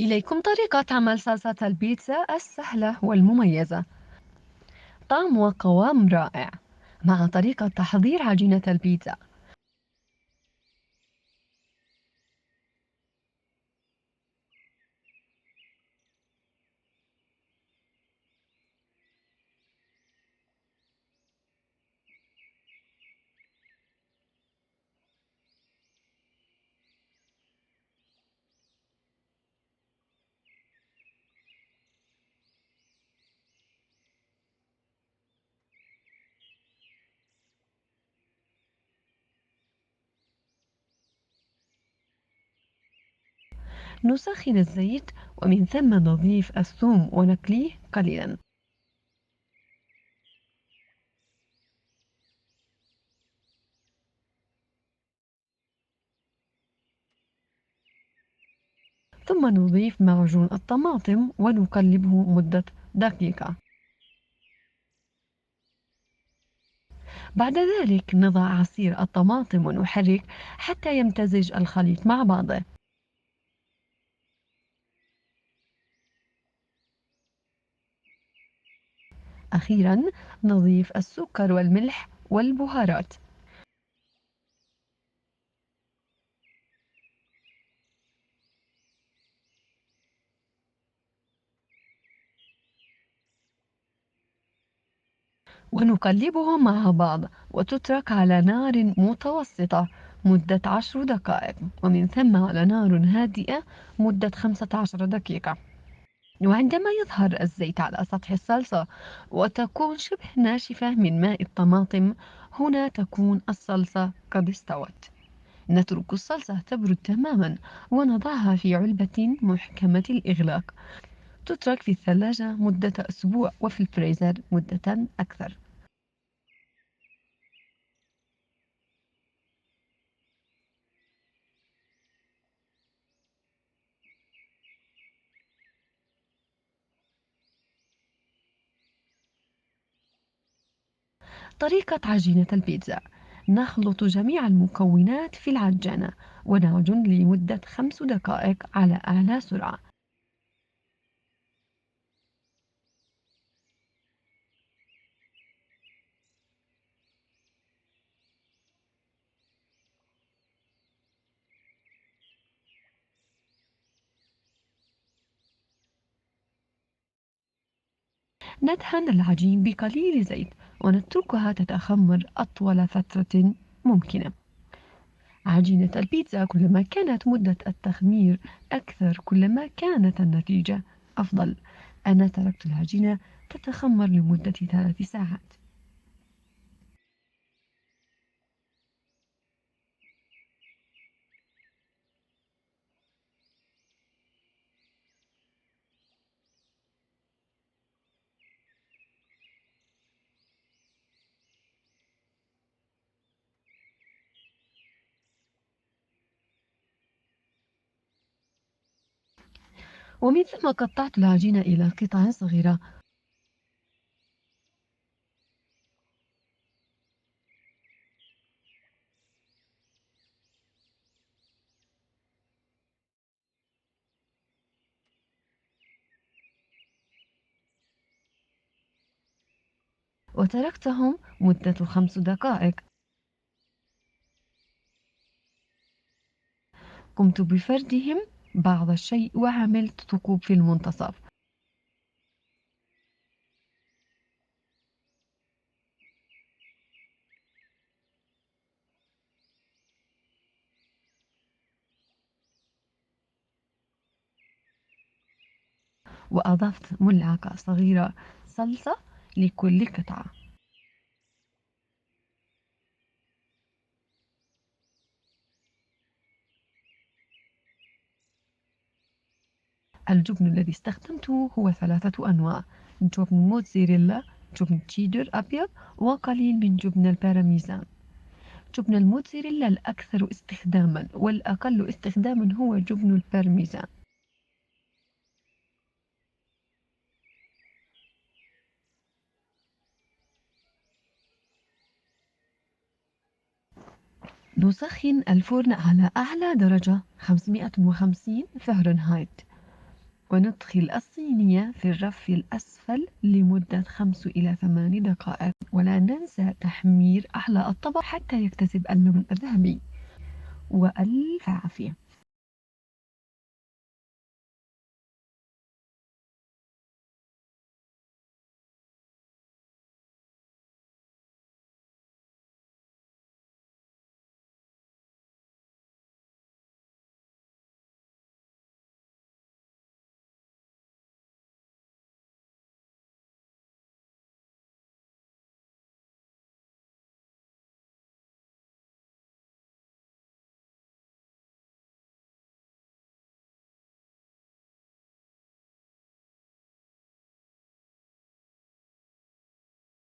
إليكم طريقة عمل صلصة البيتزا السهلة والمميزة. طعم وقوام رائع. مع طريقة تحضير عجينة البيتزا. نسخن الزيت ومن ثم نضيف الثوم ونقليه قليلا. ثم نضيف معجون الطماطم ونقلبه مدة دقيقة. بعد ذلك نضع عصير الطماطم ونحرك حتى يمتزج الخليط مع بعضه. أخيرا نضيف السكر والملح والبهارات. ونقلبهم مع بعض وتترك على نار متوسطة مدة 10 دقائق، ومن ثم على نار هادئة مدة 15 دقيقة. وعندما يظهر الزيت على سطح الصلصة وتكون شبه ناشفة من ماء الطماطم، هنا تكون الصلصة قد استوت. نترك الصلصة تبرد تماما ونضعها في علبة محكمة الإغلاق. تترك في الثلاجة مدة أسبوع وفي الفريزر مدة أكثر. طريقة عجينة البيتزا: نخلط جميع المكونات في العجانة ونعجن لمدة 5 دقائق على أعلى سرعة. ندهن العجين بقليل زيت ونتركها تتخمر أطول فترة ممكنة. عجينة البيتزا كلما كانت مدة التخمير أكثر كلما كانت النتيجة أفضل. أنا تركت العجينة تتخمر لمدة 3 ساعات. ومن ثم قطعت العجينة إلى قطع صغيرة وتركتهم مدة 5 دقائق. قمت بفردهم بعض الشيء وعملت ثقوب في المنتصف. وأضفت ملعقة صغيرة صلصة لكل قطعة. الجبن الذي استخدمته هو 3 أنواع: جبن موتزاريلا، جبن تشيدر أبيض، وقليل من جبن البارميزان. جبن الموتزاريلا الأكثر استخداما والأقل استخداما هو جبن البارميزان. نسخن الفرن على أعلى درجة 550 فهرنهايت. وندخل الصينية في الرف الأسفل لمدة 5 إلى 8 دقائق، ولا ننسى تحمير أعلى الطبق حتى يكتسب اللون الذهبي. وألف عافية.